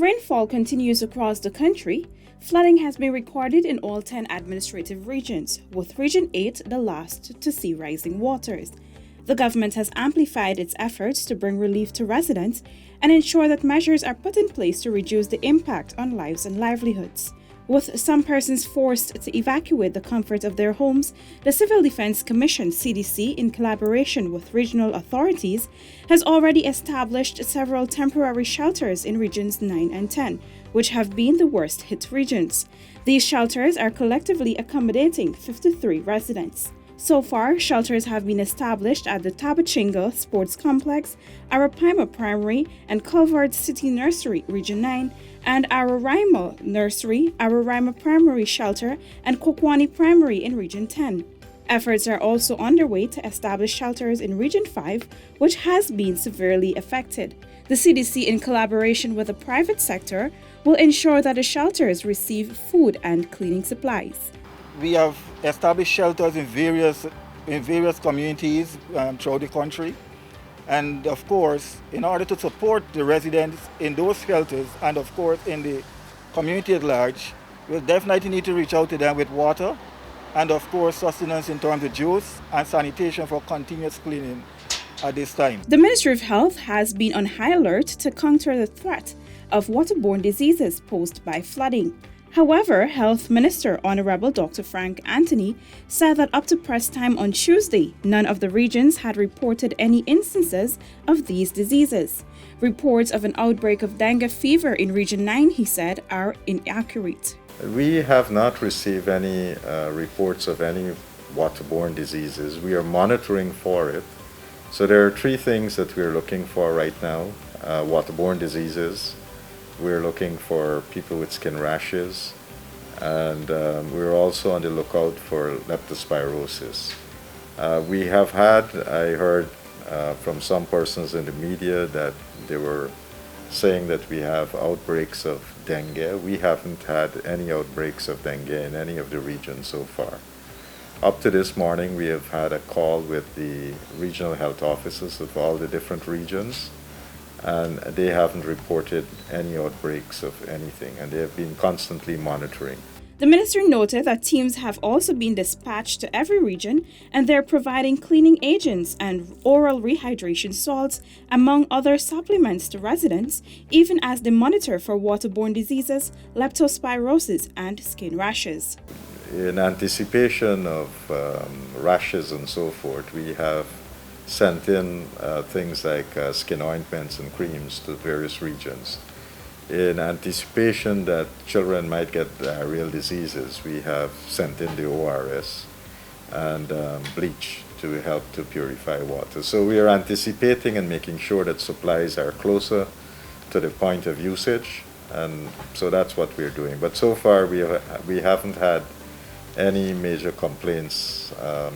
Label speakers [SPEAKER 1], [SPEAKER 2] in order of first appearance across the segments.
[SPEAKER 1] rainfall continues across the country, flooding has been recorded in all 10 administrative regions, with Region 8 the last to see rising waters. The government has amplified its efforts to bring relief to residents and ensure that measures are put in place to reduce the impact on lives and livelihoods. With some persons forced to evacuate the comfort of their homes, the Civil Defense Commission (CDC), in collaboration with regional authorities, has already established several temporary shelters in Regions 9 and 10, which have been the worst hit regions. These shelters are collectively accommodating 53 residents. So far, shelters have been established at the Tabachinga Sports Complex, Arapaima Primary and Culvard City Nursery, Region 9, and Arapaima Nursery, Arapaima Primary Shelter, and Kokwani Primary in Region 10. Efforts are also underway to establish shelters in Region 5, which has been severely affected. The CDC, in collaboration with the private sector, will ensure that the shelters receive food and cleaning supplies.
[SPEAKER 2] We have established shelters in various communities throughout the country. And of course, in order to support the residents in those shelters and of course in the community at large, we'll definitely need to reach out to them with water and of course sustenance in terms of juice and sanitation for continuous cleaning at this time.
[SPEAKER 1] The Ministry of Health has been on high alert to counter the threat of waterborne diseases posed by flooding. However, Health Minister Honorable Dr. Frank Anthony said that up to press time on Tuesday, none of the regions had reported any instances of these diseases. Reports of an outbreak of dengue fever in Region 9, he said, are inaccurate.
[SPEAKER 3] We have not received any reports of any waterborne diseases. We are monitoring for it. So there are three things that we're looking for right now: waterborne diseases. We're looking for people with skin rashes, and we're also on the lookout for leptospirosis. We have had, I heard from some persons in the media that they were saying that we have outbreaks of dengue. We haven't had any outbreaks of dengue in any of the regions so far. Up to this morning, we have had a call with the regional health officers of all the different regions, and they haven't reported any outbreaks of anything, and they have been constantly monitoring.
[SPEAKER 1] The minister noted that teams have also been dispatched to every region, and they're providing cleaning agents and oral rehydration salts, among other supplements to residents, even as they monitor for waterborne diseases, leptospirosis, and skin rashes.
[SPEAKER 3] In anticipation of rashes and so forth, we have sent in things like skin ointments and creams to various regions. In anticipation that children might get diarrheal diseases, we have sent in the ORS and bleach to help to purify water. So we are anticipating and making sure that supplies are closer to the point of usage, and so that's what we're doing. But so far we haven't had any major complaints,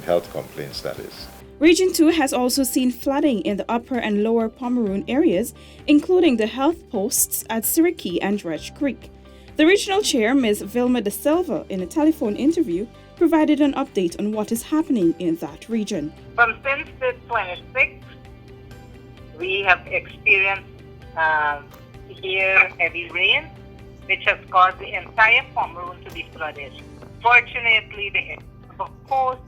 [SPEAKER 3] health complaints that is.
[SPEAKER 1] Region 2 has also seen flooding in the upper and lower Pomeroon areas, including the health posts at Siriki and Dredge Creek. The regional chair, Ms. Vilma De Silva, in a telephone interview, provided an update on what is happening in that region.
[SPEAKER 4] Since the 26th, we have experienced here heavy rain, which has caused the entire Pomeroon to be flooded. Fortunately, the coast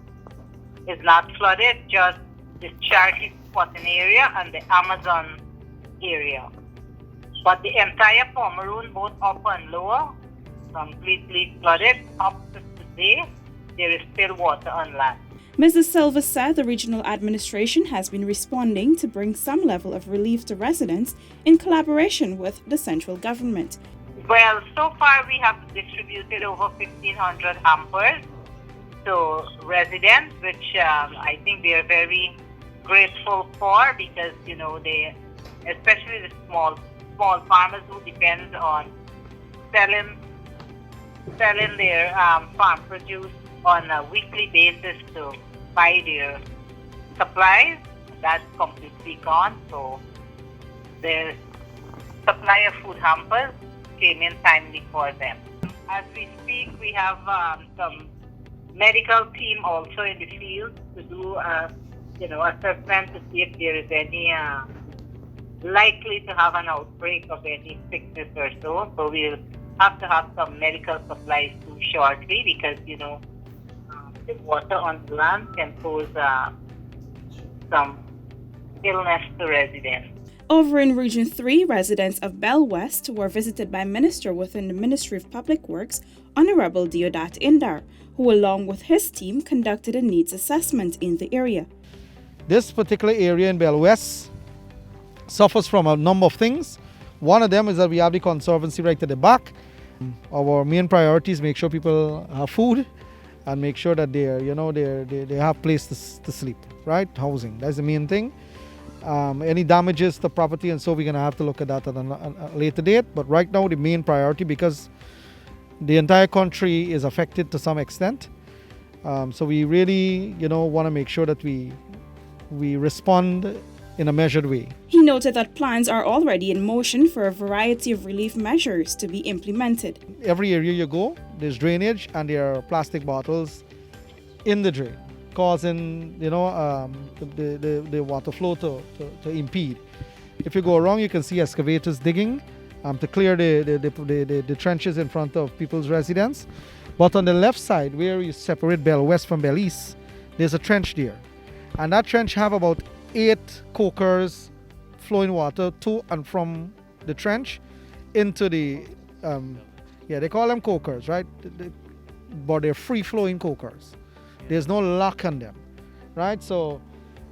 [SPEAKER 4] is not flooded, just the Cherokee Cotton area and the Amazon area. But the entire Pomeroon, both upper and lower, completely flooded. Up to today, there is still water on land.
[SPEAKER 1] Mrs. Silva said the regional administration has been responding to bring some level of relief to residents in collaboration with the central government.
[SPEAKER 4] Well, so far we have distributed over 1,500 hampers to residents, which I think they are very grateful for, because they, especially the small farmers who depend on selling their farm produce on a weekly basis to buy their supplies, that's completely gone. So the supply of food hampers came in timely for them. As we speak, we have some medical team also in the field to do assessment to see if there is any likely to have an outbreak of any sickness or so. So we'll have to have some medical supplies too shortly because, the water on the land can pose some illness to residents.
[SPEAKER 1] Over in Region 3, residents of Bell West were visited by Minister within the Ministry of Public Works, Honorable Deodat Indar, who along with his team conducted a needs assessment in the area.
[SPEAKER 5] This particular area in Bell West suffers from a number of things. One of them is that we have the conservancy right at the back. Our main priority is make sure people have food and make sure that they have place to sleep, right? Housing, that's the main thing. Any damages to property and so we're going to have to look at that at a later date. But right now the main priority, because the entire country is affected to some extent, so we really want to make sure that we respond in a measured way.
[SPEAKER 1] He noted that plans are already in motion for a variety of relief measures to be implemented.
[SPEAKER 5] Every area you go, there's drainage and there are plastic bottles in the drain, causing the water flow to impede. If you go around, you can see excavators digging to clear the trenches in front of people's residence. But on the left side, where you separate Bell West from Bell East, there's a trench there. And that trench have about 8 cokers flowing water to and from the trench into the, they call them cokers, right? But they're free-flowing cokers. There's no lock on them, right? So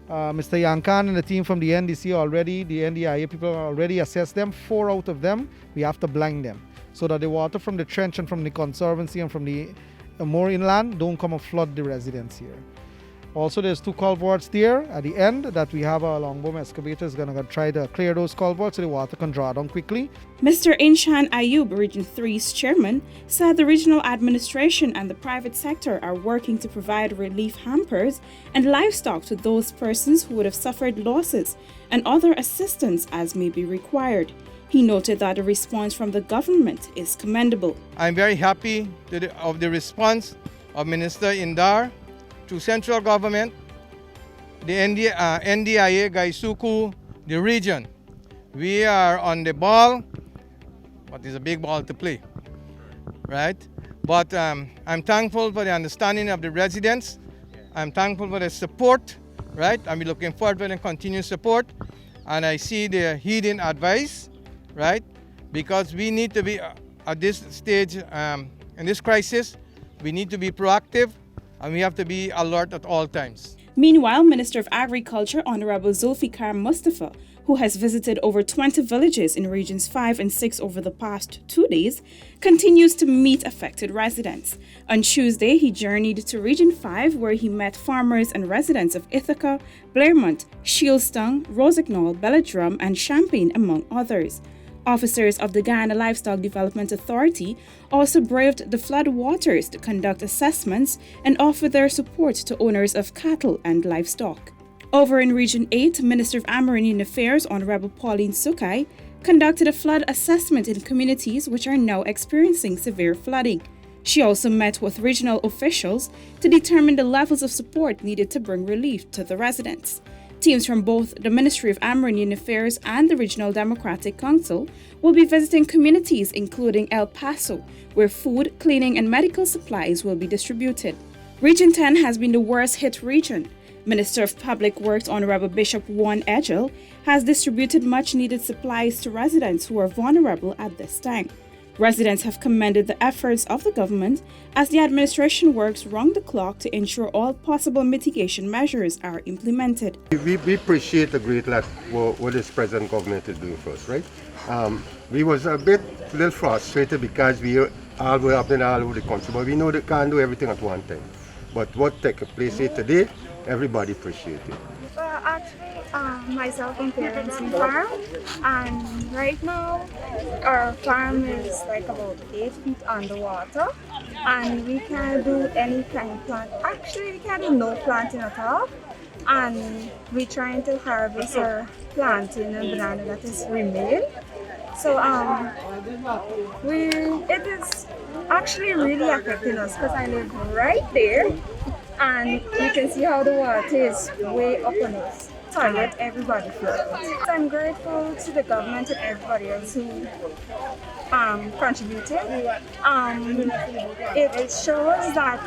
[SPEAKER 5] Mr. Yankan and the team from the NDC already, the NDIA people already assessed them. 4 out of them, we have to blank them so that the water from the trench and from the conservancy and from the more inland don't come and flood the residents here. Also, there's 2 culverts there at the end that we have our long boom excavators going to try to clear those culverts so the water can draw down quickly.
[SPEAKER 1] Mr. Inshan Ayub, Region 3's chairman, said the regional administration and the private sector are working to provide relief hampers and livestock to those persons who would have suffered losses and other assistance as may be required. He noted that the response from the government is commendable.
[SPEAKER 6] I'm very happy of the response of Minister Indar to central government, the NDIA, Gaisuku, the region. We are on the ball, but it's a big ball to play, right? But I'm thankful for the understanding of the residents. I'm thankful for the support, right? I'm looking forward to the continued support. And I see the heeding advice, right? Because we need to be, at this stage, in this crisis, we need to be proactive, and we have to be alert at all times.
[SPEAKER 1] Meanwhile, Minister of Agriculture Honorable Zulfikar Mustafa, who has visited over 20 villages in Regions 5 and 6 over the past 2 days, continues to meet affected residents. On Tuesday, he journeyed to Region 5 where he met farmers and residents of Ithaca, Blairmont, Shieldstone, Rosignol, Belladrum and Champaign, among others. Officers of the Guyana Livestock Development Authority also braved the flood waters to conduct assessments and offer their support to owners of cattle and livestock. Over in Region 8, Minister of Amerindian Affairs Honorable Pauline Sukai conducted a flood assessment in communities which are now experiencing severe flooding. She also met with regional officials to determine the levels of support needed to bring relief to the residents. Teams from both the Ministry of Amerindian Affairs and the Regional Democratic Council will be visiting communities including El Paso, where food, cleaning and medical supplies will be distributed. Region 10 has been the worst hit region. Minister of Public Works Honorable Bishop Juan Edgel has distributed much needed supplies to residents who are vulnerable at this time. Residents have commended the efforts of the government as the administration works round the clock to ensure all possible mitigation measures are implemented.
[SPEAKER 7] We appreciate the great what this present government is doing for us, right? We was a little frustrated because we all were up and all over the country, but we know they can't do everything at one time. But what took place here today, everybody appreciate it.
[SPEAKER 8] Well, actually, myself and parents in farm, and right now our farm is like about 8 feet underwater, and we can't do any kind of plant. Actually, we can't do no planting at all, and we're trying to harvest our planting and banana that is remain. So it is actually really affecting us because I live right there. And you can see how the water is way up on us. tolerate everybody floods. I'm grateful to the government and everybody else who contributed. It shows that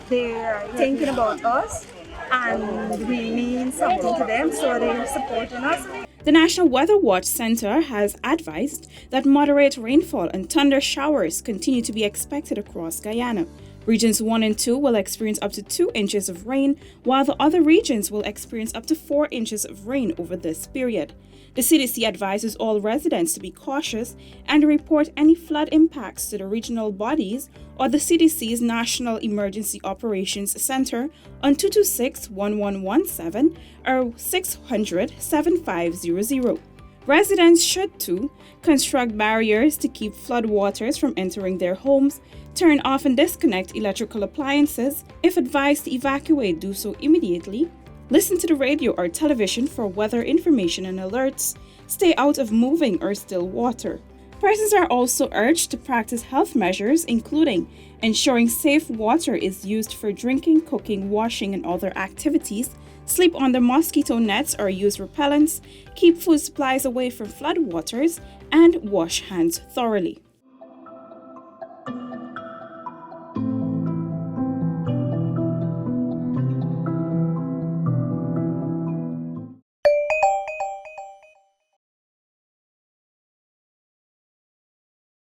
[SPEAKER 8] they're thinking about us and we mean something to them, so they're supporting us.
[SPEAKER 1] The National Weather Watch Center has advised that moderate rainfall and thunder showers continue to be expected across Guyana. Regions 1 and 2 will experience up to 2 inches of rain, while the other regions will experience up to 4 inches of rain over this period. The CDC advises all residents to be cautious and report any flood impacts to the regional bodies or the CDC's National Emergency Operations Center on 226-1117 or 600-7500. Residents should, too, construct barriers to keep floodwaters from entering their homes, turn off and disconnect electrical appliances. If advised to evacuate, do so immediately. Listen to the radio or television for weather information and alerts. Stay out of moving or still water. Persons are also urged to practice health measures, including ensuring safe water is used for drinking, cooking, washing, and other activities, sleep under mosquito nets or use repellents, keep food supplies away from floodwaters, and wash hands thoroughly.